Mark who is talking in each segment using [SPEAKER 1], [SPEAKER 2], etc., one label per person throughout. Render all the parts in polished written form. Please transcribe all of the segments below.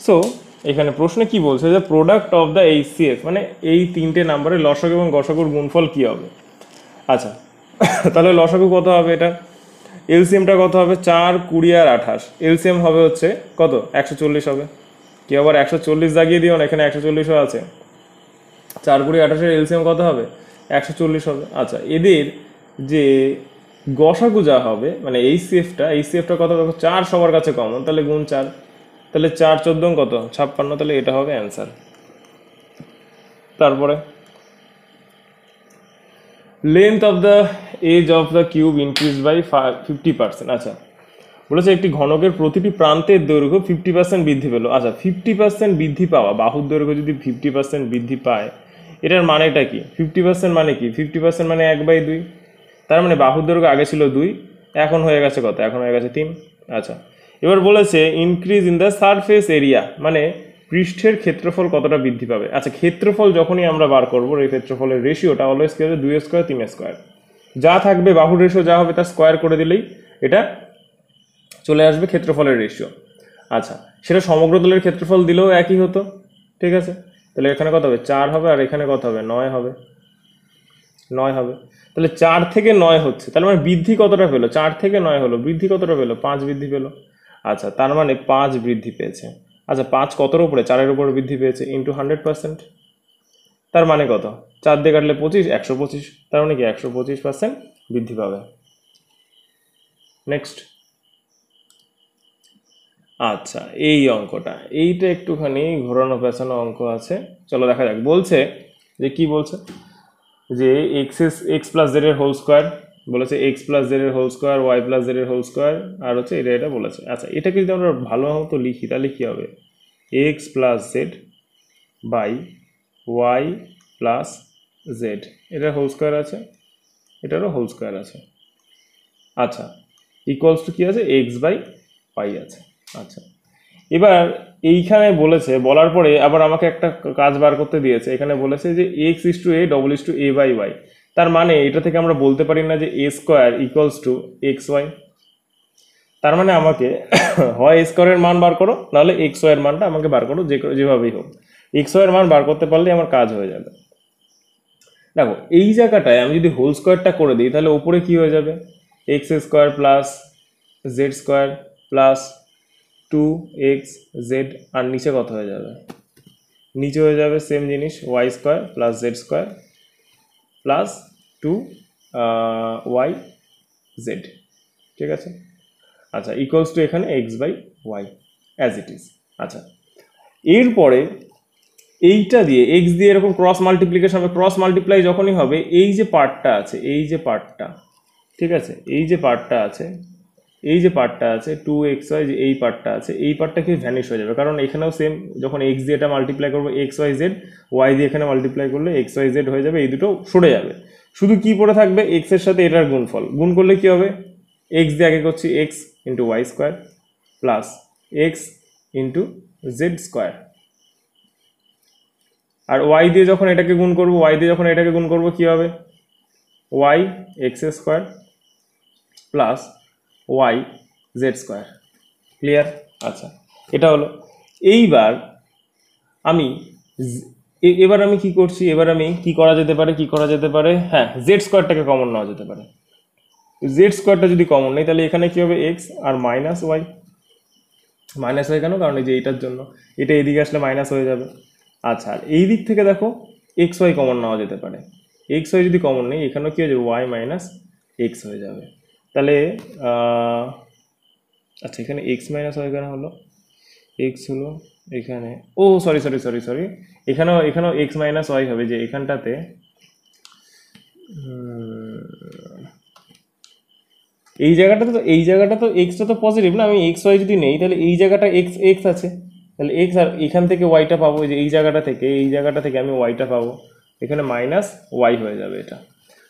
[SPEAKER 1] So এখানে প্রশ্নে কি বলছে যে প্রোডাক্ট অফ দ্য এইচসিএফ মানে এই তিনটে নাম্বারের লসাগু এবং গসাগুর গুণফল কি হবে। আচ্ছা তাহলে লসাগু কত হবে এটা, এলসিএমটা কত হবে 4, 20 আর 28, এলসিএম হবে হচ্ছে কত 140 হবে। কি আবার 140 জাগিয়ে দিও না, এখানে 140ও আছে। 4, 20, 28 এলসিএম কত হবে 140 হবে। আচ্ছা এদের যে গসাগু যা হবে মানে এইচসিএফটা কত হবে 4 সবার কাছে কমন, তাহলে গুণ 4, তাহলে 4, 14 কত 56, তাহলে এটা হবে অ্যান্সার। তারপরে length of the edge of the cube increase by 50%। আচ্ছা বলেছে একটি ঘনকের প্রতিটি প্রান্তের দৈর্ঘ্য 50% বৃদ্ধি পেল। আচ্ছা 50% বৃদ্ধি পাওয়া, বাহুর দৈর্ঘ্য যদি 50% বৃদ্ধি পায় এটার মানেটা কি, 50% মানে কি, 50% মানে 1/2, তার মানে বাহুর দৈর্ঘ্য আগে ছিল 2, এখন হয়ে গেছে কত, এখন হয়ে গেছে 3। আচ্ছা এবার বলেছে increase in the surface area মানে পৃষ্ঠের ক্ষেত্রফল কতটা বৃদ্ধি পাবে। আচ্ছা ক্ষেত্রফল যখনই আমরা বার করবো এই ক্ষেত্রফলের রেশিওটা অলওয়েজ কি হবে 2 স্কোয়ার 3 স্কোয়ার, যা থাকবে বাহুর রেশিও যা হবে তার স্কোয়ার করে দিলেই এটা চলে আসবে ক্ষেত্রফলের রেশিও। আচ্ছা সেটা সমগ্র তলের ক্ষেত্রফল দিলেও একই হতো, ঠিক আছে। তাহলে এখানে কত হবে 4 হবে আর এখানে কত হবে 9 হবে, 9 হবে। তাহলে 4 থেকে 9 হচ্ছে, তার মানে বৃদ্ধি কতটা পেলো, 4 থেকে 9 হলো, বৃদ্ধি কতটা পেলো 5 বৃদ্ধি পেলো। আচ্ছা তার মানে 5 বৃদ্ধি পেয়েছে। আচ্ছা 5 কতর উপরে, 4-এর উপরে বৃদ্ধি পেয়েছে, ইন্টু 100%, তার মানে কত 4 দিয়ে কাটলে 25, 125, তার মানে কি 125% বৃদ্ধি পাবে। নেক্সট আচ্ছা এই অঙ্কটা, এইটা একটুখানি ঘোরানো পেঁচানো অঙ্ক আছে, চলো দেখা যাক। বলছে যে কি বলছে যে এক্স প্লাস জেড এর হোল স্কোয়ার, বলেছে এক্স প্লাস জেড এর whole square, y plus z এর হোল স্কোয়ার, আর হচ্ছে এটা বলেছে। আচ্ছা এটাকে যদি আমরা ভালো মতো লিখি তাহলে কি হবে, x plus z by y plus z, এটার হোল স্কোয়ার আছে, এটারও হোল স্কোয়ার আছে। আচ্ছা ইকুয়ালস টু কি আছে, এক্স বাই ওয়াই আছে। আচ্ছা এবার এইখানে বলেছে, বলার পরে আবার আমাকে একটা কাজ বার করতে দিয়েছে, এখানে বলেছে যে x is to a double is to a by y, তার মানে এটা থেকে আমরা বলতে পারি না যে a square equals to x y, তার মানে আমাকে হয় স্কোয়ারের মান বার করো নাহলে এক্স ওয়াই এর মানটা আমাকে বার করো, যেভাবেই হোক এক্স ওয়াই এর মান বার করতে পারলে আমার কাজ হয়ে যাবে। দেখো এই জায়গাটায় আমি যদি হোল স্কোয়ারটা করে দিই তাহলে উপরে কি হয়ে যাবে, x square plus z square plus 2x z, আর নিচে কত হয়ে যাবে, নিচে হয়ে যাবে সেম জিনিস y square plus z square plus 2y z, ঠিক আছে। আচ্ছা ইকুয়ালস টু এখানে x by y as it is. আচ্ছা এরপরে এইটা দিয়ে এক্স দিয়ে এরকম ক্রস মাল্টিপ্লিকেশন হবে, ক্রস মাল্টিপ্লাই যখনই হবে এই যে পার্টটা আছে, এই যে পার্টটা, ঠিক আছে, এই যে পার্টটা আছে, এই যে পার্টটা আছে 2xy, যে এই পার্টটা আছে এই পার্টটা কি ভ্যানিশ হয়ে যাবে, কারণ এখানেও সেম যখন এক্স দিয়ে এটা মাল্টিপ্লাই করবো এক্স ওয়াই জেড, ওয়াই দিয়ে এখানে মাল্টিপ্লাই করলে এক্স ওয়াই জেড হয়ে যাবে, এই দুটো সরে যাবে, শুধু কি পড়ে থাকবে এক্স এর সাথে এটার গুণফল, গুণ করলে কি হবে এক্স দিয়ে আগে করছি x into y square plus x into z square, আর ওয়াই দিয়ে যখন এটাকে গুণ করবো, ওয়াই দিয়ে যখন এটাকে গুণ করবো কি হবে y x square plus y z square, clear. আচ্ছা এটা হলো। এইবার আমি এবার আমি কি করছি, এবার আমি কি করা যেতে পারে, হ্যাঁ জেড স্কোয়ারটাকে কমন নেওয়া যেতে পারে, জেড স্কোয়ারটা যদি কমন নেই তাহলে এখানে কি হবে এক্স আর মাইনাস ওয়াই, মাইনাস ওয়াই কেন, কারণ এই যে এইটার জন্য এটা এদিকে আসলে মাইনাস হয়ে যাবে। আচ্ছা আর এই দিক থেকে দেখো এক্স ওয়াই কমন নেওয়া যেতে পারে, এক্স ওয়াই যদি কমন নেই এখানেও কি হয়ে যাবে ওয়াই মাইনাস এক্স হয়ে যাবে, তাহলে আচ্ছা এখানে এক্স মাইনাস ওয়াই কেন হলো, এক্স হলো এখানে, ও সরি এখানেও এক্স মাইনাস ওয়াই হবে, যে এখানটাতে এই জায়গাটা তো এক্সটা তো পজিটিভ না, আমি এক্স ওয়াই যদি নেই তাহলে এই জায়গাটা এক্স এক্স আছে, তাহলে এক্স আর এখান থেকে ওয়াইটা পাবো, যে এই জায়গাটা থেকে আমি ওয়াইটা পাবো, এখানে মাইনাস ওয়াই হয়ে যাবে এটা।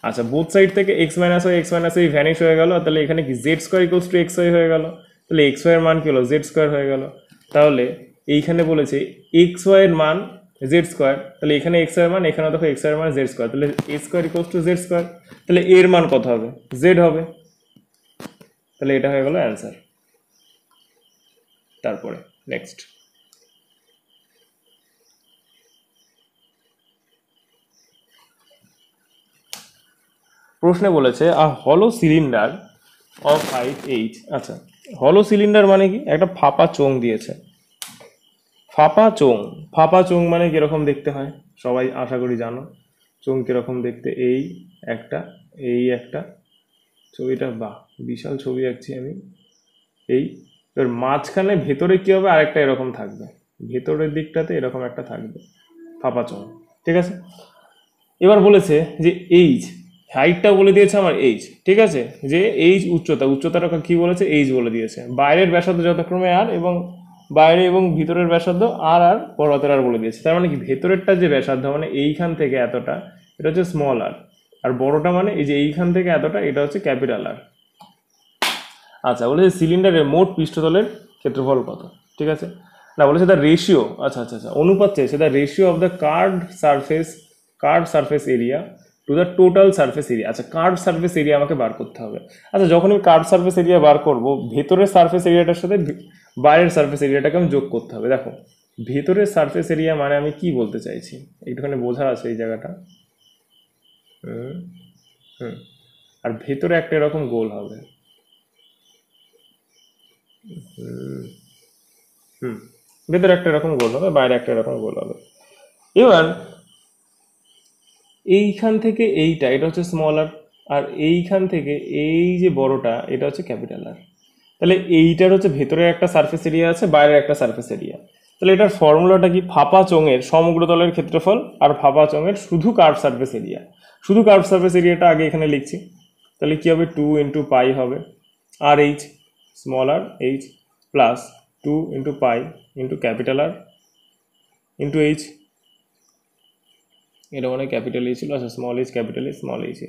[SPEAKER 1] আচ্ছা বোথ সাইড থেকে এক্স মাইনাস ওয়াই ভ্যানিশ হয়ে গেল, তাহলে এখানে কি z square equals to x y হয়ে গেল, তাহলে এক্স ওয়াই এর মান কি হলো জেড স্কোয়ার হয়ে গেল, তাহলে এইখানে বলেছে এক্স ওয়াই এর মান জেড স্কোয়ার, তাহলে এখানে এক্স ওয়াই এর মান, এখানে দেখো এক্স ওয়াই এর মান জেড স্কোয়ার, তাহলে a square equals to z square, তাহলে এর মান কত হবে জেড হবে, তাহলে এটা হয়ে গেল অ্যান্সার। তারপরে নেক্সট প্রশ্নে বলেছে আ হলো সিলিন্ডার অফ হাইট এইচ। আচ্ছা, হলো সিলিন্ডার মানে কি? একটা ফাঁপা চোঙ দিয়েছে। ফাঁপা চোঙ মানে কিরকম দেখতে হয় সবাই আশা করি জানো। চোঙ কিরকম দেখতে, এই একটা ছবিটা, বাহ বিশাল ছবি আঁকছি আমি। এই এবার মাঝখানে ভেতরে কি হবে, আরেকটা এরকম থাকবে, ভেতরের দিকটাতে এরকম একটা থাকবে ফাঁপা চোঙ, ঠিক আছে। এবার বলেছে যে এইচ, হাইটটা বলে দিয়েছে আমার এইচ, ঠিক আছে, যে এইচ উচ্চতাটা কি বলেছে, এইচ বলে দিয়েছে। বাইরের ব্যাসার্ধ যথাক্রমে আর, এবং বাইরে এবং ভিতরের ব্যাসার্ধ আর আর বড়হাতের আর বলে দিয়েছে। তার মানে কি, ভেতরেরটা যে ব্যাসার্ধ মানে এইখান থেকে এতটা, এটা হচ্ছে স্মল আর, আর বড়টা মানে এই যে এইখান থেকে এতটা, এটা হচ্ছে ক্যাপিটাল আর। আচ্ছা, বলেছে সিলিন্ডারের মোট পৃষ্ঠতলের ক্ষেত্রফল কত, ঠিক আছে। না, বলেছে দ্য রেশিও, আচ্ছা, অনুপাত চেয়েছে, the ratio of the card surface area to the total surface area. আচ্ছা, কার্ড সারফেস এরিয়া আমাকে বার করতে হবে। আচ্ছা, যখন আমি কার্ড সারফেস এরিয়া বার করব, ভেতরের সারফেস এরিয়াটার সাথে বাইরের সারফেস এরিয়াটাকে আমি যোগ করতে হবে। দেখো, ভেতরের সারফেস এরিয়া মানে আমি কি বলতে চাইছি, একটুখানি বোঝা আছে এই জায়গাটা। আর ভেতরে একটা এরকম গোল হবে, ভেতরে একটা এরকম গোল হবে, বাইরে একটা এরকম গোল হবে। এবার এইখান থেকে এইটা, এটা হচ্ছে স্মল আর, আর এইখান থেকে এই যে বড়টা, এটা হচ্ছে ক্যাপিটাল আর। তাহলে এইটার হচ্ছে ভেতরে একটা সারফেস এরিয়া আছে, বাইরে একটা সারফেস এরিয়া। তাহলে এটার ফর্মুলাটা কি, ফাঁপা চোঙের সমগ্র তলের ক্ষেত্রফল আর ফাঁপা চোঙের শুধু কার্ভ সারফেস এরিয়া। শুধু কার্ভ সারফেস এরিয়াটা আগে এখানে লিখছি। তাহলে কি হবে, 2 × পাই হবে, আর এইচ স্মল আর এইচ প্লাস 2 × পাই × ক্যাপিটাল আর ইন্টু এইচ। এটা মানে ক্যাপিটাল এইচ ছিল, আচ্ছা small H capital H small H.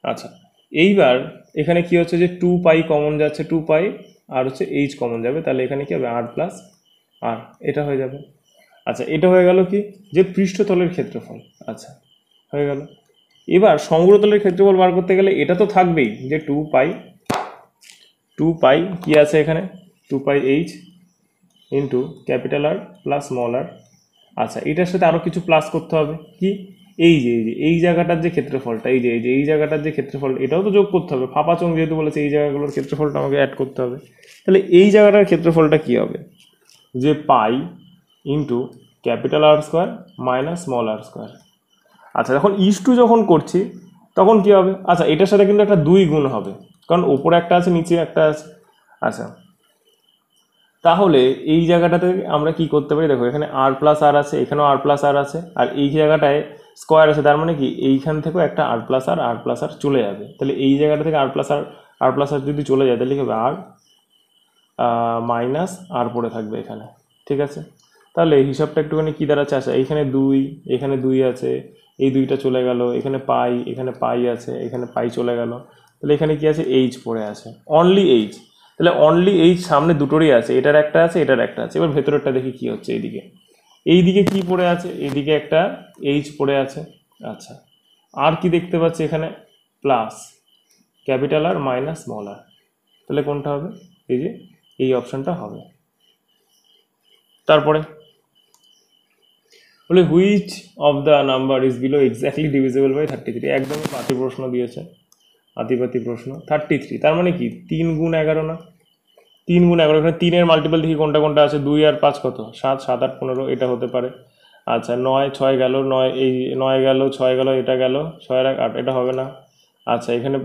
[SPEAKER 1] আচ্ছা, এইবার এখানে কি হচ্ছে যে 2 পাই কমন যাচ্ছে, 2 পাই আর হচ্ছে এইচ কমন যাবে, তাহলে এখানে কি হবে, আর প্লাস আর, এটা হয়ে যাবে। আচ্ছা, এটা হয়ে গেল কি, যে পৃষ্ঠতলের ক্ষেত্রফল। আচ্ছা, হয়ে গেল। এবার সমগ্রতলের ক্ষেত্রফল বার করতে গেলে এটা তো থাকবেই, যে 2 পাই কি আছে এখানে, 2 pi h into capital r plus small r. আচ্ছা, এটার সাথে আরও কিছু প্লাস করতে হবে, কি, এই জায়গাটার যে ক্ষেত্রফলটা, এই জায়গাটার যে ক্ষেত্রফল, এটাও তো যোগ করতে হবে। ফাঁপা চোঙ যেহেতু বলেছে, এই জায়গাগুলোর ক্ষেত্রফলটা আমাকে অ্যাড করতে হবে। তাহলে এই জায়গাটার ক্ষেত্রফলটা কি হবে, যে pi into capital r square minus small r square. আচ্ছা, যখন যখন করছি তখন কি হবে, আচ্ছা এটার সাথে কিন্তু একটা 2 গুণ হবে, কারণ ওপরে একটা আছে নিচে একটা আছে। আচ্ছা, তাহলে এই জায়গাটাতে আমরা কি করতে পারি, দেখো এখানে আর প্লাস আর আছে, এখানেও আর প্লাস আর আছে, আর এই জায়গাটায় স্কোয়ার আছে, তার মানে কি এইখান থেকেও একটা আর প্লাস আর চলে যাবে। তাহলে এই জায়গাটা থেকে আর প্লাস আর যদি চলে যায়, তাহলে কি হবে, আর মাইনাস আর পড়ে থাকবে এখানে, ঠিক আছে। তাহলে এই হিসাবটা একটুখানি কী দাঁড়াচ্ছে, আচ্ছা এইখানে 2, এখানে 2 আছে, এই 2টা চলে গেল, এখানে পাই আছে, এখানে পাই চলে গেল, তাহলে এখানে কি আছে, এইচ পড়ে আছে, অনলি এইচ। তাহলে অনলি এইচ সামনে দুটোরই আছে, এটার একটা আছে, এটার একটা আছে। এবার ভেতরেরটা দেখি কি হচ্ছে, এইদিকে কি পড়ে আছে, এইদিকে একটা এইচ পড়ে আছে। আচ্ছা, আর কি দেখতে পাচ্ছি এখানে, plus capital r minus small r. তাহলে কোনটা হবে, এই যে এই অপশনটা হবে। তারপরে বলে which of the number is below exactly divisible by 33। একদমই পাতি প্রশ্ন দিয়েছে, আতিপাতি প্রশ্ন। 33 তার মানে কি, 3 × 11 না, 3 × 11। এখানে 3-এর মাল্টিপল দেখি কোনটা কোনটা আছে, 2 আর 5 কত, 7, 7, 8, 15, এটা হতে পারে। আচ্ছা, 9, 6 গেল, 9 এই 9 গেল, 6 গেল, এটা গেল, 6 আর 8, এটা হবে না। আচ্ছা, এখানে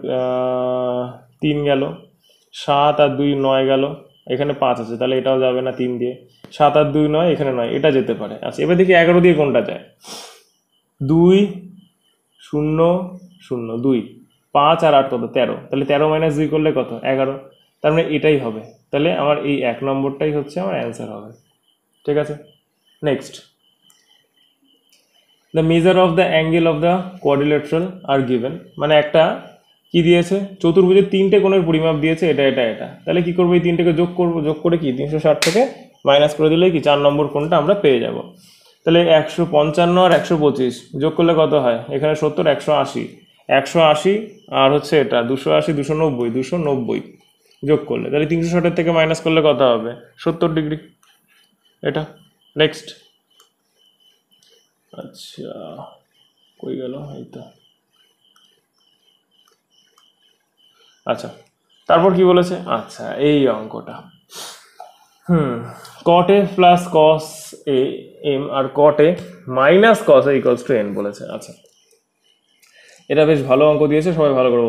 [SPEAKER 1] 3 গেল, 7 আর 2, 9 গেল, এখানে 5 আছে, তাহলে এটাও যাবে না 3 দিয়ে। 7 আর 2, 9, এখানে 9, এটা যেতে পারে। আচ্ছা, এবার দেখি 11 দিয়ে কোনটা যায়, 2, 0, 0, 2, 5 আর 8 কত, 13, তাহলে 13 - 2 করলে কত, 11, তার মানে এটাই হবে। তাহলে আমার এই 1 নম্বরটাই হচ্ছে আমার অ্যান্সার হবে, ঠিক আছে। Next, the measure of the angle of the quadrilateral are given. মানে একটা কি দিয়েছে, চতুর্ভুজের 3টে কোণের পরিমাপ দিয়েছে, এটা এটা এটা। তাহলে কি করবো, এই 3টেকে যোগ করবো, যোগ করে কি 360 থেকে মাইনাস করে দিলে কি 4 নম্বর কোণটা আমরা পেয়ে যাব। তাহলে 155 আর 125 যোগ করলে কত হয়, এখানে 70, 180, 180 আর হচ্ছে এটা 280, 290, 290 যোগ করলে, তাহলে 360 থেকে মাইনাস করলে কত হবে, 70 ডিগ্রি। এটা নেক্সট। আচ্ছা, কই গেল, এই তো। আচ্ছা, তারপর কি বলেছে, আচ্ছা এই অঙ্কটা, cot a plus cos a m আর cot a minus cos a equals to n বলেছে। আচ্ছা, এটা বেশ ভালো অঙ্ক দিয়েছে, সবাই ভালো করে,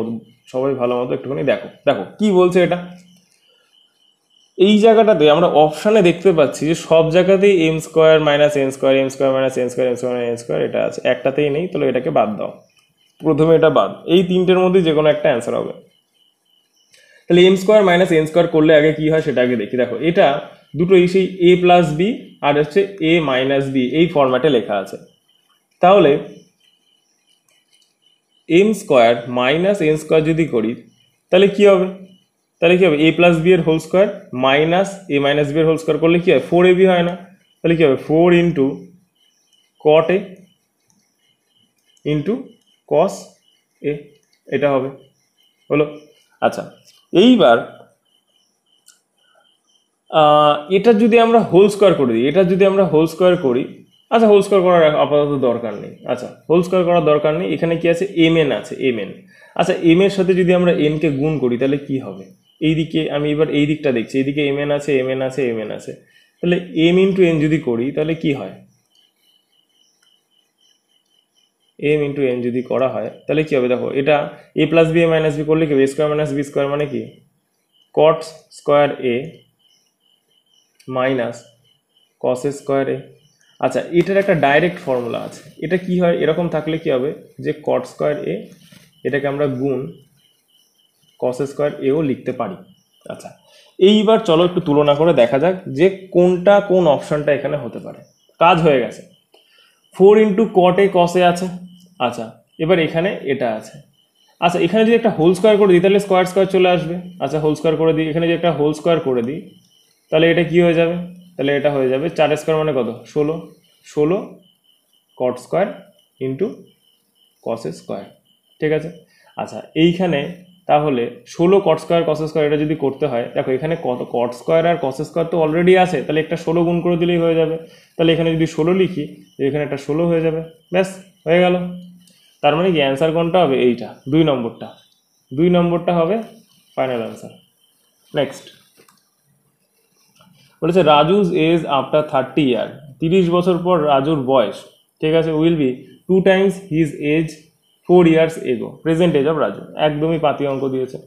[SPEAKER 1] সবাই ভালো মতো একটুখানি দেখো। দেখো কি বলছে এটা, এই জায়গাটাতে আমরা অপশানে দেখতে পাচ্ছি যে সব জায়গাতেই m square minus n square, m square minus n square, m square minus n square এটা আছে, একটাতেই নেই, তাহলে এটাকে বাদ দাও। প্রথমে এটা বাদ, এই তিনটের মধ্যে যে কোনো একটা অ্যান্সার হবে। তাহলে m square minus n square করলে আগে কি হয় সেটা আগে দেখি। দেখো এটা দুটোই সেই এ প্লাস বি আর হচ্ছে এ মাইনাস বি এই ফরম্যাটে লেখা আছে। তাহলে m square minus n square যদি করি তাহলে কি হবে, তাহলে কি হবে, এ প্লাস বি এর whole square minus a minus b এর হোল স্কোয়ার করলে কি হয়, 4ab হয় না, তাহলে কি হবে 4 into cot a into cos a, এটা হবে, হলো। আচ্ছা, এইবার এটা যদি আমরা হোল স্কোয়ার করে দিই, এটা যদি আমরা হোল স্কোয়ার করি, আচ্ছা হোল স্কোয়ার করার আপাতত দরকার নেই, আচ্ছা হোল স্কোয়ার করার দরকার নেই, এখানে কি আছে এম এন আছে, এম এন। আচ্ছা এম এর সাথে যদি আমরা এন কে গুণ করি তাহলে কি হবে, এইদিকে আমি এবার এই দিকটা দেখছি, এইদিকে এম এন আছে, এম এন আছে, এম এন আছে, তাহলে এম ইন্টু এন যদি করি তাহলে কি হয়, এম ইন্টু এন যদি করা হয় তাহলে কি হবে, দেখো এটা এ plus B A minus B করলে কি হবে, এ স্কোয়ার মাইনাস বি স্কোয়ার মানে কি cot স্কোয়ার এ মাইনাস cos স্কোয়ার এ। আচ্ছা এটার একটা ডাইরেক্ট ফর্মুলা আছে, এটা কি হয়, এরকম থাকলে কি হবে যে cot স্কোয়ার এ এটাকে আমরা গুণ cos স্কোয়ার এও লিখতে পারি। আচ্ছা এইবার চলো একটু তুলনা করে দেখা যাক যে কোনটা কোন অপশনটা এখানে হতে পারে। কাজ হয়ে গেছে, 4 into cot a cos a আছে। আচ্ছা এবার এখানে এটা আছে, আচ্ছা এখানে যদি একটা হোল স্কোয়ার করে দিই তাহলে স্কোয়ার স্কোয়ার চলে আসবে। আচ্ছা হোল স্কোয়ার করে দিই, এখানে যদি একটা হোল স্কোয়ার করে দিই তাহলে এটা কি হয়ে যাবে, তাহলে এটা হয়ে যাবে 4 স্কোয়ার মানে কত, 16, 16 cot square into cos square, ঠিক আছে। আচ্ছা এইখানে তাহলে 16 cot স্কোয়ার cos স্কোয়ার এটা যদি করতে হয়, দেখো এখানে কত cot স্কোয়ার আর cos স্কোয়ার তো অলরেডি আছে, তাহলে একটা 16 গুণ করে দিলেই হয়ে যাবে। তাহলে এখানে যদি 16 লিখি, এখানে একটা 16 হয়ে যাবে, ব্যাস হয়ে গেল। তার মানে কি অ্যান্সার কোনটা হবে, এইটা 2 নম্বরটা, 2 নম্বরটা হবে ফাইনাল অ্যান্সার। নেক্সট বলেছে রাজুজ এজ আফটার 30 ইয়ার, 30 বছর পর রাজুর বয়স, ঠিক আছে, will be 2 times his age 4 years ago, present age of Raju, একদমই পাতি অঙ্ক দিয়েছে।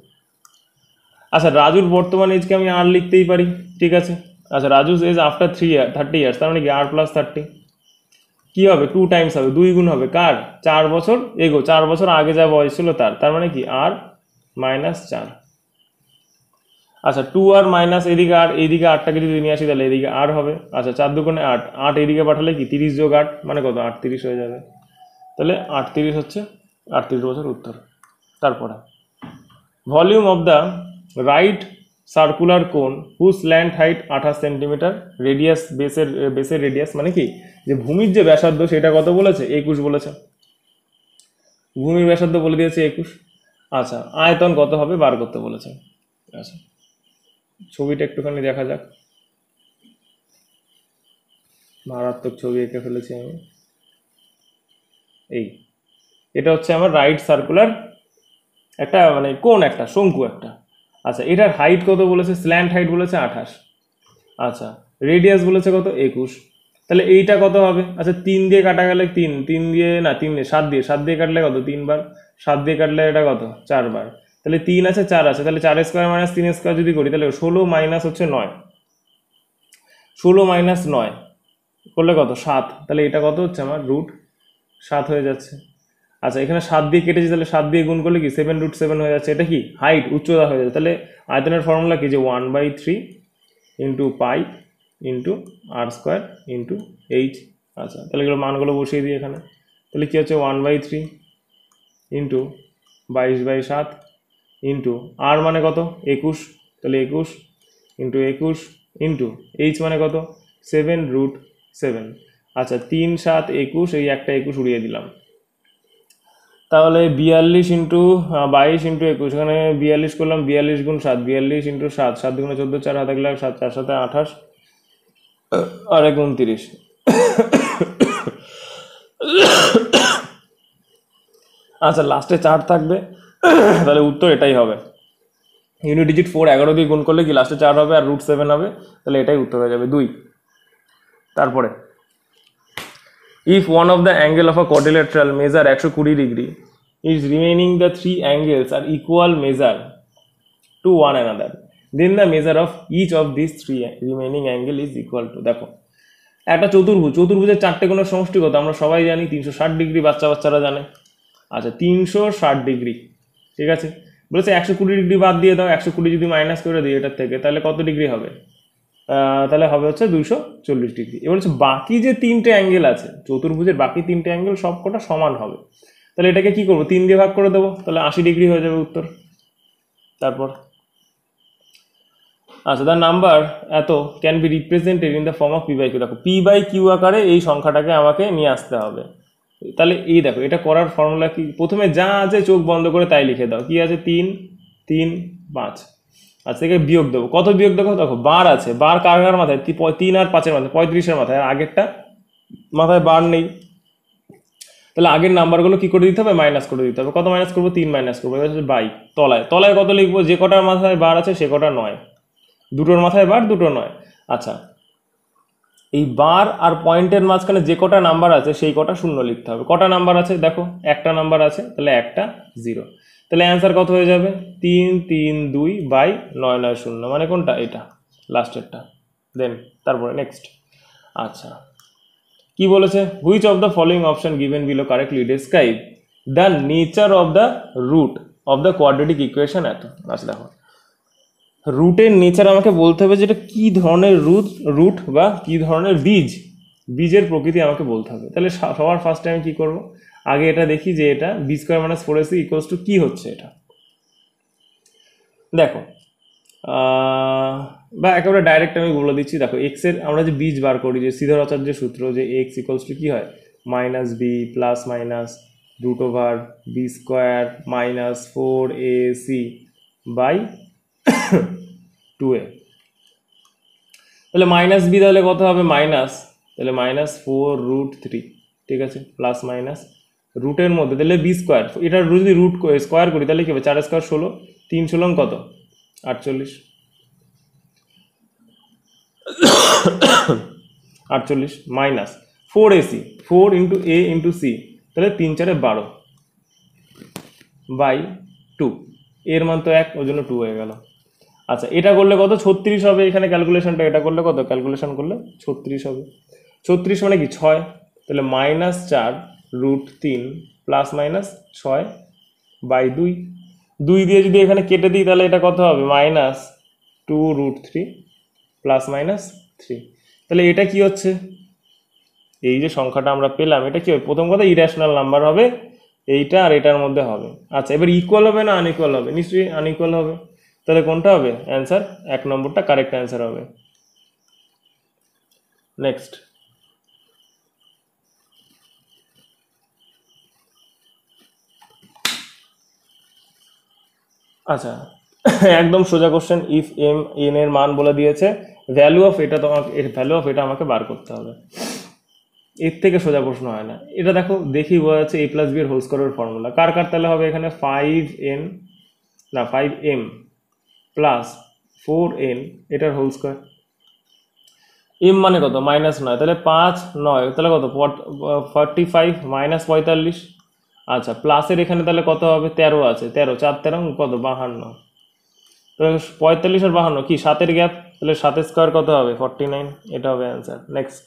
[SPEAKER 1] আচ্ছা রাজুর বর্তমান এজকে আমি আর লিখতেই পারি, ঠিক আছে। আচ্ছা রাজুজ এজ আফটার 30 ইয়ার্স তার মানে কি আর প্লাস 30, কি হবে 2 টাইমস হবে, 2 গুণ হবে কার, 4 বছর এগো, 4 বছর আগে যা বয়স ছিল তার মানে কি আর মাইনাস 4। আচ্ছা 2 আর মাইনাস এদিকে আর, এইদিকে 8টাকে যদি নিয়ে আসি তাহলে এদিকে আর হবে। আচ্ছা 4 দুগুণে 8, 8 এদিকে পাঠালে কি 30 যোগ 8 মানে কত, 38 হয়ে যাবে। তাহলে 38 হচ্ছে 38 বছর উত্তর। তারপরে volume of the right circular cone whose slant height 28 centimetre, radius বেসের রেডিয়াস মানে কি যে ভূমির যে ব্যাসার্ধ সেটা কত বলেছে, 21 বলেছে, ভূমির ব্যাসার্ধ বলে দিয়েছে 21। আচ্ছা আয়তন কত হবে বার করতে বলেছে। আচ্ছা ছবিটা একটুখানি দেখা যাক, মারাত্মক ছবি এঁকে ফেলেছি আমি। এই এটা হচ্ছে আমার রাইট সার্কুলার একটা মানে কোন একটা শঙ্কু একটা। আচ্ছা এটার হাইট কত বলেছে, স্ল্যান্ট হাইট বলেছে 28। আচ্ছা রেডিয়াস বলেছে কত 21, তাহলে এইটা কত হবে, আচ্ছা 3 দিয়ে কাটা গেলে 3 দিয়ে না 3 দিয়ে 7 দিয়ে কাটলে কত 3 বার, 7 দিয়ে কাটলে এটা কত 4 বার, তাহলে 3 আছে 4 আছে, তাহলে 4 স্কোয়ার মাইনাস 3 স্কোয়ার যদি করি তাহলে 16 মাইনাস হচ্ছে 9, 16 মাইনাস 9 করলে কত 7, তাহলে এটা কত হচ্ছে আমার রুট 7 হয়ে যাচ্ছে। আচ্ছা এখানে 7 দিয়ে কেটেছি, তাহলে 7 দিয়ে গুণ করলে কি 7√7 হয়ে যাচ্ছে, এটা কি হাইট উচ্চতা হয়ে যাচ্ছে। তাহলে আয়তনের ফর্মুলা কি যে 1/3 ইন্টু পাই ইন্টু আর স্কোয়ার ইন্টু এইচ। আচ্ছা তাহলে এগুলো মানগুলো বসিয়ে দিই এখানে, তাহলে কী হচ্ছে 1/3 ইন্টু 22/7 ইন্টু আর মানে কত 21, তাহলে 21 ইন্টু 21 ইন্টু এইচ মানে কত 7√7। আচ্ছা 3 7 21, এই একটা 21 উড়িয়ে দিলাম, তাহলে 42 ইন্টু 22 ইন্টু 21, এখানে 42 করলাম, 42 গুণ 7, 42 ইন্টু 7, 7 দুগুণে 14, 4 হাতে গেলে 7, 4 সাথে 28 আর 29, আচ্ছা লাস্টে 4 থাকবে, তাহলে উত্তর এটাই হবে। ইউনিট ডিজিট 4 11 দিয়ে গুণ করলে কি লাস্টে 4 হবে আর √7 হবে, তাহলে এটাই উত্তর হয়ে যাবে 2। তারপরে if one of the angle of a quadrilateral measure 120 degree is remaining the 3 angles are equal measure to one another, then the measure of each of these 3 remaining angle is equal to, দেখো একটা চতুর্ভুজের 4টে কোণের সমষ্টি কত আমরা সবাই জানি 360 degree, বাচ্চারা জানে। আচ্ছা 360 ডিগ্রি, ঠিক আছে, বলেছে 120 ডিগ্রি বাদ দিয়ে দাও, 120 যদি মাইনাস করে দিই এটার থেকে তাহলে কত ডিগ্রি হবে, তাহলে হবে হচ্ছে 240 ডিগ্রি। এবার হচ্ছে বাকি যে 3টে অ্যাঙ্গেল আছে চতুর্ভুজের বাকি 3টে অ্যাঙ্গেল সব কটা সমান হবে, তাহলে এটাকে কি করবো 3 দিয়ে ভাগ করে দেবো, তাহলে 80 ডিগ্রি হয়ে যাবে উত্তর। তারপর আচ্ছা দ্য নাম্বার এত can be represented in the form of p by q, দেখো পি বাই কিউ আকারে এই সংখ্যাটাকে আমাকে নিয়ে আসতে হবে। তাহলে এই দেখো এটা করার ফর্মুলা কি, প্রথমে যা আছে চোখ বন্ধ করে তাই লিখে দাও, কি আছে 3 3 5, আচ্ছা থেকে বিয়োগ দেবো, কত বিয়োগ দেবো, দেখো বার আছে, বার কার কার মাথায় 3 আর 5-এর মাথায়, 35-এর মাথায়, আর আগেরটা মাথায় বার নেই, তাহলে আগের নাম্বারগুলো কি করে দিতে হবে মাইনাস করে দিতে হবে। কত মাইনাস করবো 3 মাইনাস করবো, এবার হচ্ছে বাই তলায় কত লিখবো, যে কটার মাথায় বার আছে সে কটা 9, দুটোর মাথায় বার দুটো 9। আচ্ছা এই বার আর পয়েন্টের মাঝখানে যে কটা নাম্বার আছে সেই কটা শূন্য লিখতে হবে। কটা নাম্বার আছে দেখো, একটা নাম্বার আছে, তাহলে একটা 0, তাহলে অ্যান্সার কত হয়ে যাবে 3 3 2 বাই 9 9 0, মানে কোনটা এটা লাস্টেরটা। দেন তারপরে নেক্সট, আচ্ছা কি বলেছে, which of the following option given below correctly describe the nature of the root of the quadratic equation এত। আচ্ছা দেখো রুটের নেচার আমাকে বলতে হবে যেটা কি ধরনের রুট বা কি ধরনের বীজের প্রকৃতি আমাকে বলতে হবে। তাহলে সবার ফার্স্টে আমি কি করব, আগে এটা দেখি যে এটা b square minus 4ac equals to কি হচ্ছে এটা। দেখো বা একেবারে ডাইরেক্ট আমি বলে দিচ্ছি, দেখো এক্সের আমরা যে বীজ বার করি যে সিদ্ধারাচার্যের সূত্র, যে এক্স ইকুয়ালস টু কি হয় minus b plus minus root over b square minus 4ac by 2a, তাহলে মাইনাস বি তাহলে কত হবে মাইনাস, তাহলে -4√3, ঠিক আছে, প্লাস মাইনাস রুটের মধ্যে তাহলে বি স্কোয়ার, এটা যদি রুট স্কোয়ার করি তাহলে কি হবে 4 স্কোয়ার 16, 3 16 কত 48, 48 minus 4ac 4 into a into c, তাহলে 3 4 12 বাই 2, এর মান তো 1 ওই জন্য 2 হয়ে গেল। আচ্ছা এটা করলে কত 36 হবে, এখানে ক্যালকুলেশনটা এটা করলে কত, ক্যালকুলেশন করলে 36 হবে, 36 মানে কি 6, তাহলে -4√3 প্লাস মাইনাস 6 বাই 2, 2 দিয়ে যদি এখানে কেটে দিই তাহলে এটা কত হবে -2√3 প্লাস মাইনাস 3, তাহলে এটা কি হচ্ছে, এই যে সংখ্যাটা আমরা পেলাম এটা কি হবে, প্রথম কথা ইরেশনাল নাম্বার হবে এইটা আর এটার মধ্যে হবে। আচ্ছা এবার ইকুয়াল হবে না আনইকুয়াল হবে, নিশ্চয়ই আনইকুয়াল হবে, তাহলে কোনটা হবে অ্যান্সার 1 নম্বরটা কারেক্ট অ্যান্সার হবে। নেক্সট আচ্ছা একদম সোজা কোশ্চেন, ইফ এম এন এর মান বলে দিয়েছে, ভ্যালু অফ এটা তোমাকে আমাকে বার করতে হবে, এর থেকে সোজা প্রশ্ন হয় না। এটা দেখো দেখি বোঝা যাচ্ছে a প্লাস বি এর হোল স্কোয়ারের ফর্মুলা কার তাহলে হবে এখানে 5m প্লাস 4n এটার হোল স্কোয়ার, m মানে কত -9, তাহলে 5 9 তাহলে কত 45 মাইনাস 45, আচ্ছা প্লাসের এখানে তাহলে কত হবে 13 আছে, 13 4 13 কত 52, তো 45 আর 52 কি 7-এর গ্যাপ, তাহলে 7 স্কোয়ার কত হবে 49, এটা হবে অ্যান্সার। নেক্সট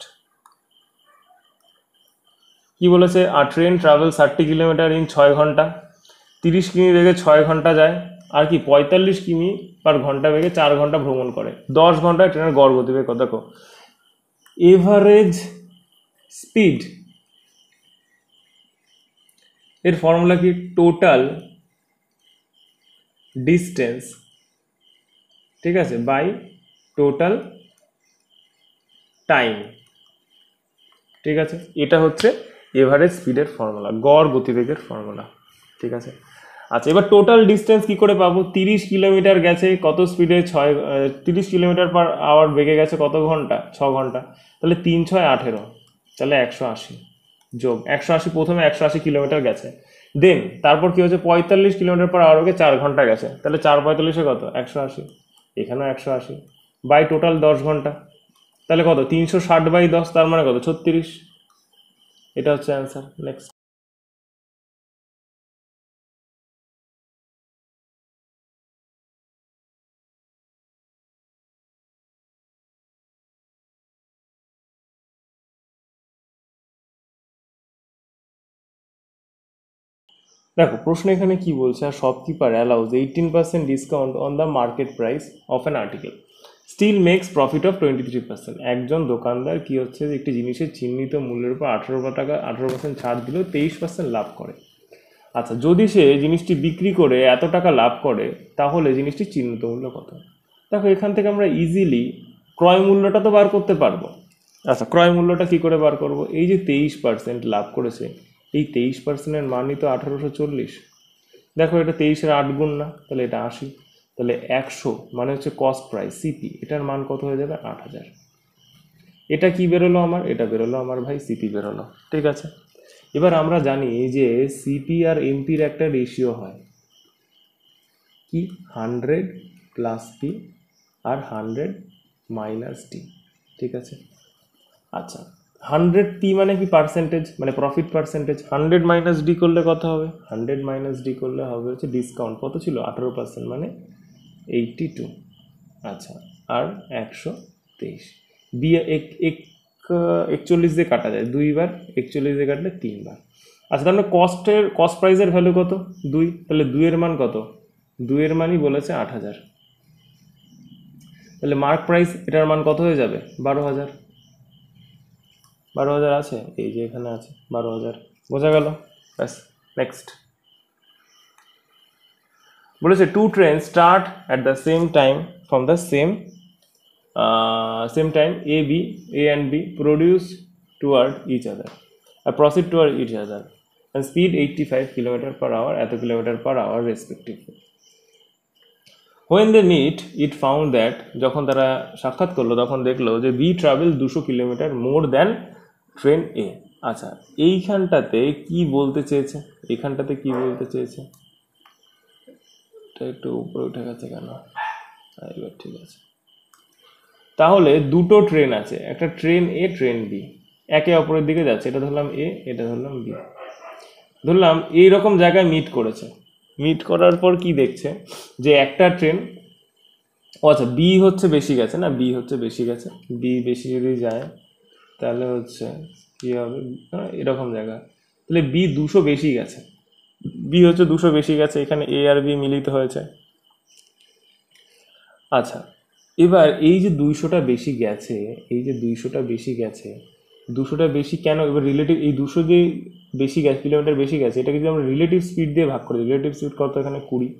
[SPEAKER 1] কি বলেছে, আর ট্রেন ট্রাভেল 30 কিলোমিটার ইন 6 ঘন্টা, 30 কিমি বেগে 6 ঘন্টা যায়, আর কি 45 কিমি পার ঘন্টা বেগে 4 ঘন্টা ভ্রমণ করে, 10 ঘন্টায় ট্রেনের গড় গতিবেগ কত, দেখো এভারেজ স্পিড এর ফর্মুলা কি টোটাল ডিস্টেন্স, ঠিক আছে, বাই টোটাল টাইম, ঠিক আছে, এটা হচ্ছে এভারেজ স্পিডের ফর্মুলা, গড় গতিবেগের ফর্মুলা, ঠিক আছে। আচ্ছা এবার টোটাল ডিস্টেন্স কি করে পাবো, 30 কিলোমিটার গেছে কত স্পিডে 30 কিলোমিটার পার আওয়ার বেগে গেছে কত ঘন্টা 6 ঘন্টা, তাহলে 3 6 18, তাহলে 180 যোগ 180, প্রথমে 180 কিলোমিটার গেছে, দেন তারপর কি হচ্ছে 45 কিলোমিটার পার আওয়ারকে 4 ঘন্টা গেছে, তাহলে 4 45 কত 180, এখানেও 180 বাই টোটাল 10 ঘন্টা, তাহলে কত 360/10, তার মানে কত 36। এটা হচ্ছে অ্যান্সার। নেক্সট। দেখো প্রশ্ন এখানে কি বলছে, আর shopkeeper allows 18% discount on the market price of an article, still makes profit of 23%। একজন দোকানদার কি হচ্ছে যে একটি জিনিসের চিহ্নিত মূল্যের উপর 18% ছাড় দিলেও 23% লাভ করে। আচ্ছা, যদি সে জিনিসটি বিক্রি করে এত টাকা লাভ করে তাহলে জিনিসটির চিহ্নিত মূল্য কত? দেখো এখান থেকে আমরা ইজিলি ক্রয় মূল্যটা তো বার করতে পারবো। আচ্ছা, ক্রয় মূল্যটা কি করে বার করব? এই যে 23% লাভ করেছে, এই 23%-এর মানই তো 1840। দেখো এটা 23-এর 8 গুণ না, তাহলে এটা 80, তাহলে 100 মানে হচ্ছে কস্ট প্রাইস সিপি, এটার মান কত হয়ে যাবে 8000। এটা কি বেরোলো আমার? এটা বেরোলো আমার ভাই সিপি বেরোলো। ঠিক আছে, এবার আমরা জানি যে সিপি আর এমপির একটা রেশিও হয় কি 100 plus P R 100 minus D. ঠিক আছে, আচ্ছা 100 পি মানে কি পার্সেন্টেজ, মানে প্রফিট পার্সেন্টেজ। 100 মাইনাস ডি করলে কত হবে? 100 মাইনাস ডি করলে হবে হচ্ছে ডিসকাউন্ট কত ছিল 18%, মানে 82। আচ্ছা, আর 123 বি 41 দিয়ে কাটা যায় 2 বার, 41 দিয়ে কাটলে 3 বার। আচ্ছা, তাহলে কস্ট প্রাইসের ভ্যালু কত 2, তাহলে 2-এর মান কত? 2-এর মানই বলেছে 8000, তাহলে মার্ক প্রাইস এটার মান কত হয়ে যাবে 12000। 12000 আছে, এই যে এখানে আছে 12000, বোঝা গেল? ব্যাস। নেক্সট বলেছে to train start at the same time from the same time A and B produce toward each other, proceed toward each other and speed 85 km/h এত km/h respectively. When they meet it found that, যখন তারা সাক্ষাৎ করলো তখন দেখলো যে B travel 200 kilometre more than train A। আচ্ছা, এইখানটাতে কি বলতে চেয়েছে? এইখানটাতে কি বলতে চেয়েছে? এটা একটু উপরে উঠে গেছে কেন? এবার ঠিক আছে। তাহলে দুটো ট্রেন আছে, একটা ট্রেন এ ট্রেন বি, একে অপরের দিকে যাচ্ছে, এটা ধরলাম এ, এটা ধরলাম বি। ধরলাম এইরকম জায়গায় মিট করেছে, মিট করার পর কি দেখছে যে একটা ট্রেন, আচ্ছা বি হচ্ছে বেশি গেছে না, বি হচ্ছে বেশি গেছে, বি বেশি যদি যায় তাহলে হচ্ছে কি হবে, এরকম জায়গা, তাহলে বি 200 বেশি গেছে, বি হচ্ছে 200 বেশি গেছে, এখানে এ আর বি মিলিত হয়েছে। আচ্ছা, এবার এই যে 200টা বেশি গেছে, এই যে 200টা বেশি গেছে, 200টা বেশি কেন? এবার রিলেটিভ এই 200 যে বেশি গেছে, কিলোমিটার বেশি গেছে, এটাকে যদি আমরা রিলেটিভ স্পিড দিয়ে ভাগ করি, রিলেটিভ স্পিড কত? এখানে 20,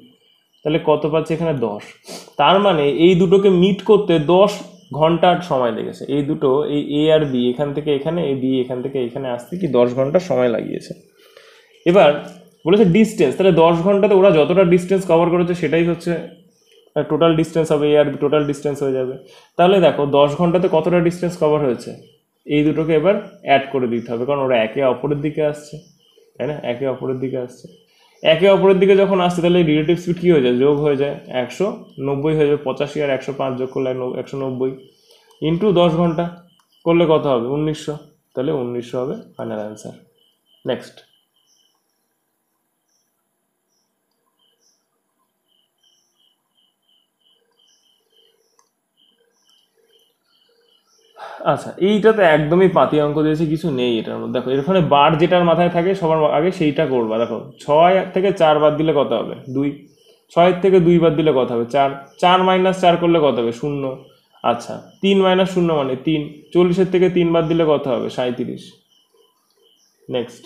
[SPEAKER 1] তাহলে কত পাচ্ছে এখানে 10। তার মানে এই দুটোকে মিট করতে 10 ঘন্টার সময় লেগেছে। এই দুটো, এই এ আর বি এখান থেকে এখানে, এই বি এখান থেকে এখানে আসতে কি 10 ঘন্টা সময় লাগিয়েছে। এবার বলেছে ডিস্টেন্স, তাহলে 10 ঘন্টাতে ওরা যতটা ডিস্টেন্স কভার করেছে সেটাই হচ্ছে টোটাল ডিস্টেন্স হবে, এ আর বি টোটাল ডিস্টেন্স হয়ে যাবে। তাহলে দেখো 10 ঘন্টাতে কতটা ডিস্টেন্স কভার হয়েছে, এই দুটোকে এবার অ্যাড করে দিতে হবে, কারণ ওরা একে অপরের দিকে আসছে, তাই না? একে অপরের দিকে আসছে, একে অপরের দিকে যখন আসছে তাহলে রিলেটিভ স্পিড কী হয়ে যায়? যোগ হয়ে যায়, 190 হয়ে যাবে। 85 আর 105 যোগ করলে 190 ইন্টু 10 ঘন্টা করলে কত হবে? 1900, তাহলে 1900 হবে ফাইনাল অ্যান্সার। নেক্সট। আচ্ছা, এইটাতে একদমই পাতি অঙ্ক দিয়েছে, কিছু নেই এটার মধ্যে। দেখো এখানে বার যেটার মাথায় থাকে সবার আগে সেইটা করবা। দেখো 6 থেকে 4 বাদ দিলে কত হবে? 2। 6 থেকে 2 বাদ দিলে কত হবে? 4। 4 মাইনাস 4 করলে কত হবে? 0। আচ্ছা, 3 মাইনাস 0 মানে 3। 40 থেকে 3 বাদ দিলে কত হবে? 37। নেক্সট।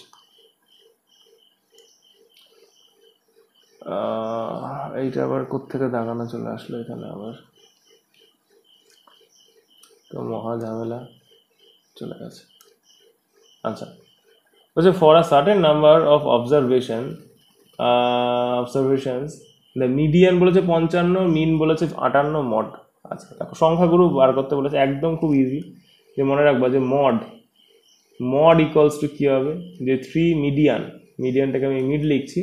[SPEAKER 1] এইটা আবার কোত্থেকে দাগানো চলে আসলো এখানে আবার, তো মহা ঝামেলা চলে গেছে। আচ্ছা, বলছে for a certain number of observations the median বলেছে 55, মিন বলেছে 58, মড। আচ্ছা দেখো সংখ্যাগুরু বার করতে বলেছে, একদম খুব ইজি, যে মনে রাখবা যে মড ইকুয়ালস টু কী হবে, যে 3 মিডিয়ান, মিডিয়ানটাকে আমি মিড লিখছি,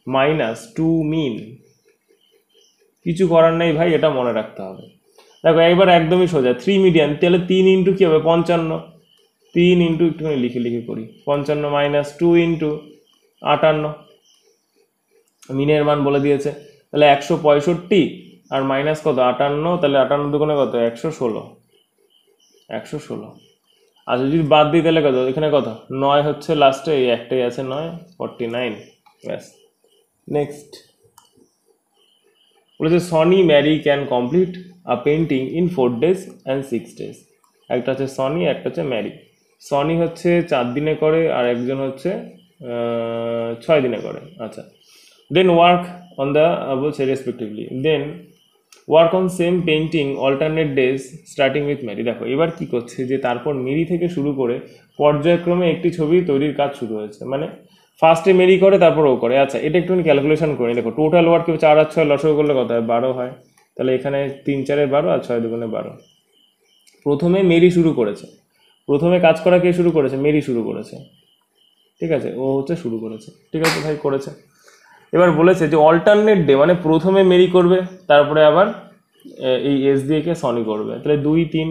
[SPEAKER 1] মাইনাস 2 মিন। কিছু করার নেই ভাই, এটা মনে রাখতে হবে। দেখো একবার একদমই সোজা, 3 মিডিয়ান, তাহলে 3 ইন্টু কী হবে 55, 3 ইন্টু একটুখানি লিখে করি 55 মাইনাস 2 ইন্টু 58, মিনের মান বলে দিয়েছে, তাহলে 165 আর মাইনাস কত 58, তাহলে 58 দুগুণে কত 116, 116। আচ্ছা যদি বাদ দিই তাহলে কত, এখানে কত 9 হচ্ছে লাস্টে, এই একটাই আছে 9, 49, ব্যাস। নেক্সট বলেছে Sonny Mary can complete a painting in 4 days and 6 days। একটা হচ্ছে সনি, একটা হচ্ছে ম্যারি। সনি হচ্ছে 4 দিনে করে, আর একজন হচ্ছে 6 দিনে করে। আচ্ছা, দেন ওয়ার্ক অন দ্য বলছে respectively, then work on same painting alternate days starting with Mary. দেখো এবার কি করছে যে তারপর মেরি থেকে শুরু করে পর্যায়ক্রমে একটি ছবি তৈরির কাজ শুরু হয়েছে, মানে ফার্স্টে মেরি করে তারপর ও করে। আচ্ছা এটা একটু ক্যালকুলেশন করি, দেখো টোটাল ওয়ার্ক 4 আর 6 লসগু করলে কত হয় 12 হয়, তাহলে এখানে 3 4 12 আর 6 দুগুণে 12। প্রথমে মেরি শুরু করেছে, প্রথমে কাজ করা কে শুরু করেছে, মেরি শুরু করেছে, ঠিক আছে, ও হচ্ছে শুরু করেছে, ঠিক আছে ভাই করেছে। এবার বলেছে যে অল্টারনেট ডে, মানে প্রথমে মেরি করবে তারপরে আবার এই এস দিয়ে কে সনি করবে, তাহলে 2 3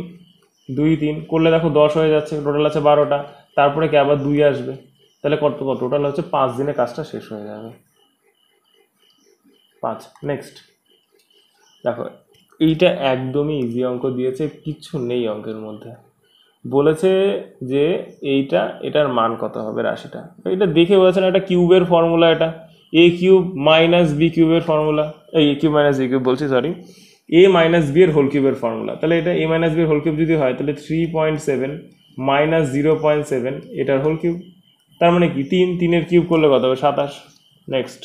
[SPEAKER 1] 2 3 করলে দেখো 10 হয়ে যাচ্ছে, টোটাল আছে 12টা, তারপরে কে আবার 2 আসবে, তাহলে কত টোটাল হচ্ছে 5 দিনে কাজটা শেষ হয়ে যাবে, 5। নেক্সট দেখো এইটা একদমই ইজি অঙ্ক দিয়েছে, কিচ্ছু নেই অঙ্কের মধ্যে। বলেছে যে এটার মান কত হবে রাশিটা, এটা দেখে বলেছে না, এটা কিউবের ফর্মুলা, এটা এ কিউব মাইনাস বি কিউবের ফর্মুলা, এই এ কিউব মাইনাস বি কিউব বলছি সরি, এ মাইনাস বি এর হোল কিউবের ফর্মুলা। তাহলে এটা এ মাইনাস বি এর হোল কিউব যদি হয় তাহলে 3.7 মাইনাস 0.7 এটার হোল কিউব, তার মানে কি 3 কিউব করলে কত হবে 27। নেক্সট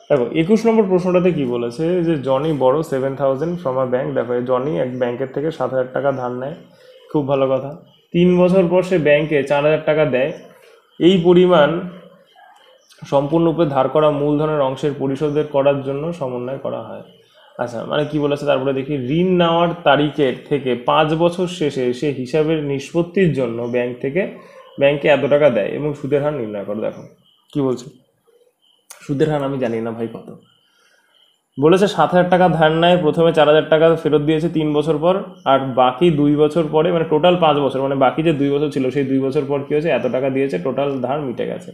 [SPEAKER 1] দেখো 21 নম্বর প্রশ্নটাতে কি বলেছে যে জনি বড় 7,000 ফ্রম আ ব্যাংক। দেখো জনি এক ব্যাংকের থেকে 7,000 টাকা ধার নেয়, খুব ভালো কথা। 3 বছর পর সে ব্যাংকে 4,000 টাকা দেয়, এই পরিমাণ সম্পূর্ণরূপে ধার করা মূলধনের অংশের পরিশোধের করার জন্য সমন্বয় করা হয়। আচ্ছা মানে কি বলেছে তারপরে দেখি, ঋণ নেওয়ার তারিখের থেকে 5 বছর শেষে সে হিসাবের নিষ্পত্তির জন্য ব্যাংকে এত টাকা দেয় এবং সুদের হার নির্ণয় করো। দেখো কি বলছে, সুদের হার আমি জানি না ভাই কত। বলেছে 7,000 টাকা ধার নেয়, প্রথমে 4,000 টাকা ফেরত দিয়েছে 3 বছর পর, আর বাকি 2 বছর পরে, মানে টোটাল 5 বছর, মানে বাকি যে 2 বছর ছিল সেই 2 বছর পর কী হয়েছে এত টাকা দিয়েছে, টোটাল ধার মিটে গেছে।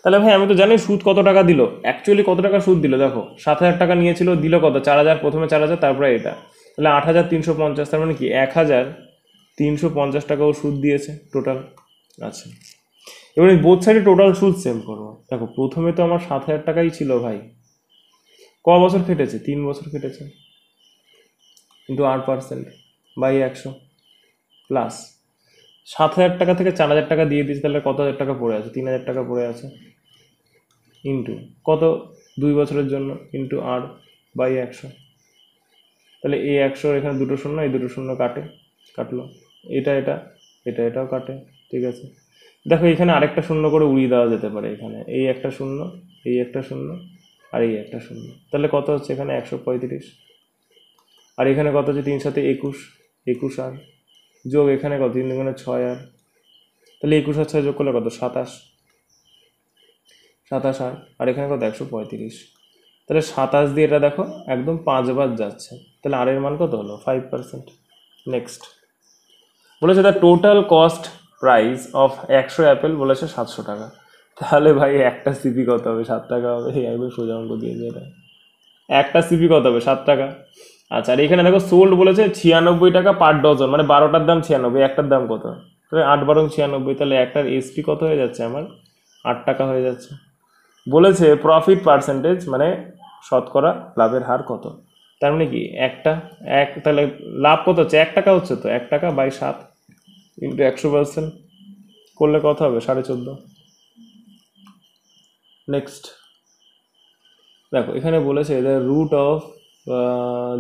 [SPEAKER 1] তাহলে ভাই আমি তো জানি সুদ কত টাকা দিল, অ্যাকচুয়ালি কত টাকা সুদ দিল। দেখো 7,000 টাকা নিয়েছিল, দিল কত 4,000, প্রথমে 4,000 তারপরে এটা, তাহলে 8,350, তার মানে কি 1,350 টাকাও সুদ দিয়েছে টোটাল। আচ্ছা এবার বোথ সাইডে টোটাল সুদ সেম করবো। দেখো প্রথমে তো আমার 7,000 টাকাই ছিল ভাই, ক বছর কেটেছে 3 বছর কেটেছে, কিন্তু 8% বাই 100 প্লাস 7,000 টাকা থেকে 4,000 টাকা দিয়ে দিয়েছে, তাহলে কত হাজার টাকা পড়ে আছে, 3,000 টাকা পড়ে আছে, ইন্টু কত 2 বছরের জন্য, ইন্টু আর বাই 100, তাহলে এই 100 এখানে দুটো শূন্য, এই দুটো শূন্য কাটলো, এটাও কাটে, ঠিক আছে। দেখো এখানে আরেকটা শূন্য করে উড়িয়ে দেওয়া যেতে পারে, এখানে এই একটা শূন্য, এই একটা শূন্য, আর এই একটা শূন্য, তাহলে কত হচ্ছে এখানে 135, আর এখানে কত হচ্ছে 3 সাথে 21 আর যোগ এখানে কত 3 দুগুণে 6 আর, তাহলে 21 আর 6 যোগ করলে কত 27 আর এখানে কত 135, তাহলে 27 দিয়ে এটা দেখো একদম 5 বার যাচ্ছে, তাহলে আর এর মান কত হলো 5%। নেক্সট বলেছে the total cost price of 100 Apple, বলেছে 700 টাকা। তাহলে ভাই একটা সিপি কত হবে 7 টাকা হবে, একদম সোজা অঙ্ক দিয়ে দেয়, একটা সিপি কত হবে 7 টাকা। আচ্ছা আর এখানে দেখো সোল্ড বলেছে 96 টাকা পার ডজন, মানে 12টার দাম 96, একটার দাম কত, তাহলে 8 12 96, তাহলে একটার এসপি কত হয়ে যাচ্ছে আমার 8 টাকা হয়ে যাচ্ছে। বলেছে প্রফিট পার্সেন্টেজ, মানে শতকরা লাভের হার কত, তার মানে কি তাহলে লাভ কত হচ্ছে 1 টাকা হচ্ছে, তো 1 টাকা বাই 7 ইন্টু 100% করলে কত হবে 14.5। নেক্সট দেখো এখানে বলেছে দ্য রুট অফ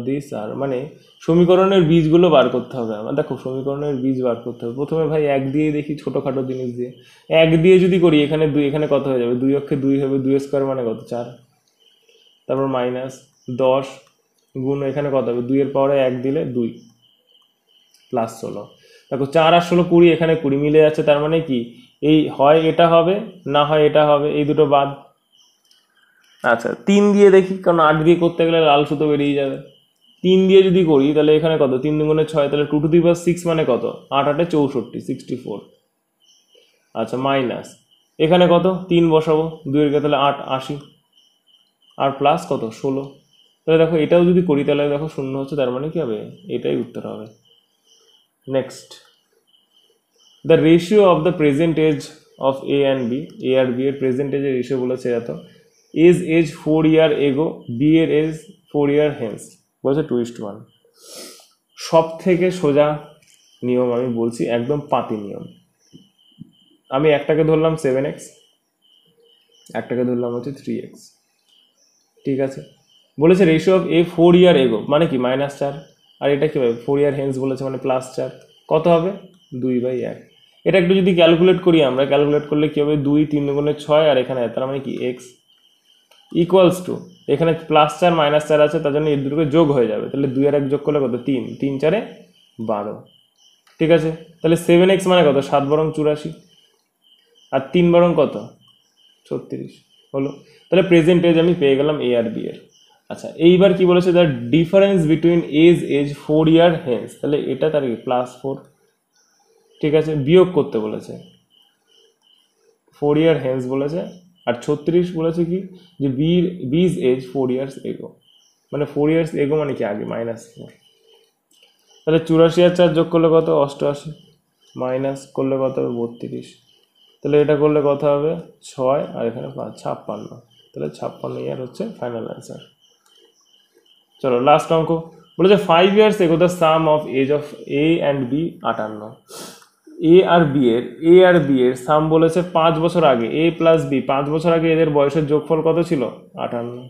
[SPEAKER 1] দিস আর, মানে সমীকরণের বীজগুলো বার করতে হবে আমার। দেখো সমীকরণের বীজ বার করতে হবে, প্রথমে ভাই 1 দিয়ে দেখি, ছোটোখাটো জিনিস দিয়ে 1 দিয়ে যদি করি, এখানে 2, এখানে কত হয়ে যাবে 2 অক্ষে 2 হবে, 2 স্কোয়ার মানে কত 4, তারপর মাইনাস 10 গুণ এখানে কত হবে 2 এর পাওয়ারে 1 দিলে 2, প্লাস 16। দেখো 4 আর 16 20, এখানে 20 মিলে যাচ্ছে, তার মানে কি এই হয় এটা হবে না হয় এটা হবে, এই দুটো বাদ। আচ্ছা 3 দিয়ে দেখি, কারণ 8 দিয়ে করতে গেলে লাল সুতো বেরিয়ে যাবে। 3 দিয়ে যদি করি তাহলে এখানে কত, 3 দুগুণে 6, তাহলে 2 টু দি পাওয়ার 6 মানে কত, 8 8 64, 64। আচ্ছা মাইনাস এখানে কত, 3 বসাবো 2 এর তাহলে 8 80, আর প্লাস কত 16। তাহলে দেখো এটাও যদি করি তাহলে দেখো শূন্য হচ্ছে, তার মানে কি হবে, এটাই উত্তর হবে। Next, the ratio of the present age of A and B, A আর বি এর প্রেজেন্ট এজের রেশিও বলেছে এত, এজ 4 ইয়ার এগো, বি এর এজ 4 ইয়ার হেন্স, বলছে 2:1। সব থেকে সোজা নিয়ম আমি বলছি, একদম পাতি নিয়ম। আমি একটাকে ধরলাম 7x, একটাকে ধরলাম হচ্ছে 3x, ঠিক আছে। বলেছে রেশিও অফ এ 4 ইয়ার এগো, মানে কি -4, আর এটা কি হবে 4 ইয়ার হেন্স বলেছে মানে +4, কত হবে 2/1। এটা একটু যদি ক্যালকুলেট করি আমরা, ক্যালকুলেট করলে কি হবে, 2 3 গুণে 6, আর এখানে তার মানে কি x ইকুয়ালস টু, এখানে +4 -4 আছে, তার জন্য এই দুটোকে যোগ হয়ে যাবে, তাহলে 2 আর 1 যোগ করলে কত 3, 3 4 12, ঠিক আছে। তাহলে 7x মানে কত, 7 বরং 84, আর 3 বরং কত 36 হলো। তাহলে প্রেজেন্ট এজ আমি পেয়ে গেলাম এ আর বি এর। আচ্ছা এইবার কি বলেছে, the difference between age 4 year hence, তাহলে এটা তার কি +4, ঠিক আছে। বিয়োগ করতে বলেছে, 4 ইয়ার হেন্স বলেছে, আর 36 বলেছে কি যে বিজ এজ 4 ইয়ার্স এগো, মানে 4 ইয়ার্স এগো মানে কি আগে -4। তাহলে 84 আর 4 যোগ করলে কত 88, মাইনাস করলে কত হবে 32, তাহলে এটা করলে কত হবে 6, আর এখানে 5 56, তাহলে 56 ইয়ার হচ্ছে ফাইনাল অ্যান্সার। চলো লাস্ট অঙ্ক, বলেছে 5 years ago the sum of age of A and B 58। A আর বি এর সাম বলেছে 5 বছর আগে, এ প্লাস বি 5 বছর আগে এদের বয়সের যোগফল কত ছিল 58।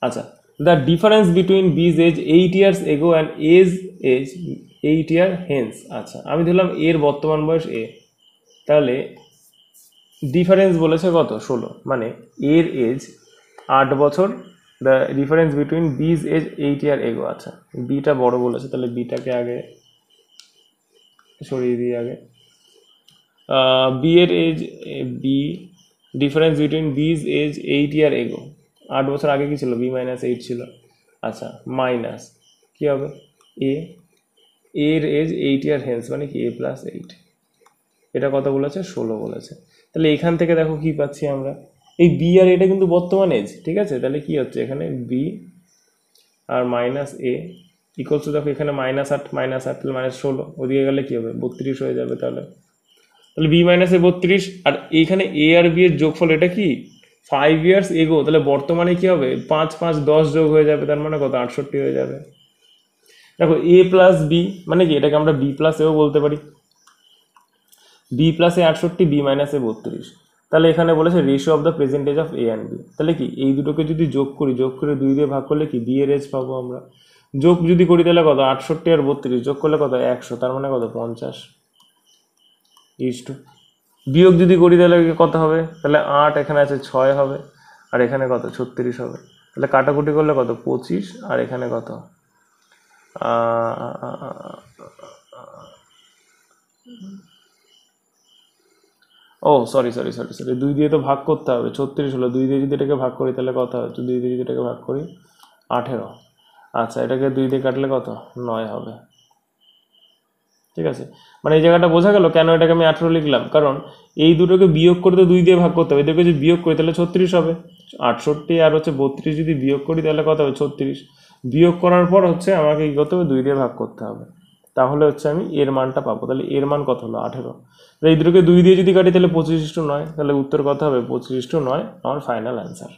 [SPEAKER 1] আচ্ছা the difference between B's age 8 years ago and age 8 year hence. আচ্ছা আমি ধরলাম এর বর্তমান বয়স এ, তাহলে ডিফারেন্স বলেছে কত 16, মানে এর এজ 8 বছর, the difference between B's age 8 ইয়ার এগো। আচ্ছা বিটা বড় বলেছে, তাহলে বিটাকে আগে সরিয়ে দিই আগে। বি এর S B, difference between B's age 8 ইয়ার এগো, 8 বছর আগে কি ছিল বি -8 ছিল। আচ্ছা মাইনাস কি হবে এর এজ 8 ইয়ার হেন্স, মানে কি a+8, এটা কত বলেছে 16 বলেছে। তাহলে এখান থেকে দেখো কি পাচ্ছি আমরা, এই বি আর এটা কিন্তু বর্তমান এজ, ঠিক আছে। তাহলে কি হচ্ছে এখানে বি আর -a ইকুয়ালস টু, দেখো এখানে -8 তাহলে -16, ওদিকে গেলে কি হবে 32 হয়ে যাবে। তাহলে বি -a 32, আর এইখানে এ আর বি এর যোগফল এটা কি 5 ইয়ার্স এগো, তাহলে বর্তমানে কি হবে 5 5 10 যোগ হয়ে যাবে, তার মানে কত 68 হয়ে যাবে। দেখো এ প্লাস বি মানে কি, এটাকে আমরা বি প্লাস এও বলতে পারি, B plus A 68, B minus A 32। তাহলে এখানে বলেছে ratio of the present age of A and B, তাহলে কি এই দুটোকে যদি যোগ করি, যোগ করে 2 দিয়ে ভাগ করলে কি বি এর এজ পাবো আমরা। যোগ যদি করি তাহলে কত 68 আর 32 যোগ করলে কত 100, তার মানে কত 50 ইজ টু। বিয়োগ যদি করি তাহলে কত হবে, তাহলে 8 এখানে আছে 6 হবে, আর এখানে কত 36 হবে। তাহলে কাটাকুটি করলে কত 25, আর এখানে কত সরি 2 দিয়ে তো ভাগ করতে হবে, 36 হলো, 2 দিয়ে যদি এটাকে ভাগ করি তাহলে কত হবে, 2 দিয়ে যদি এটাকে ভাগ করি 18। আচ্ছা এটাকে 2 দিয়ে কাটলে কত 9 হবে, ঠিক আছে। মানে এই জায়গাটা বোঝা গেল কেন এটাকে আমি 18 লিখলাম, কারণ এই দুটোকে বিয়োগ করতে 2 দিয়ে ভাগ করতে হবে, এদেরকে যদি বিয়োগ করি তাহলে 36 হবে। 68 আর হচ্ছে 32 যদি বিয়োগ করি তাহলে কত হবে 36, বিয়োগ করার পর হচ্ছে আমাকে কী করতে হবে 2 দিয়ে ভাগ করতে হবে, তাহলে হচ্ছে আমি এর মানটা পাবো। তাহলে এর মান কত হলো 18, এই দুটোকে 2 দিয়ে যদি কাটি তাহলে 25:9, তাহলে উত্তর কত হবে 25:9 আমার ফাইনাল অ্যান্সার।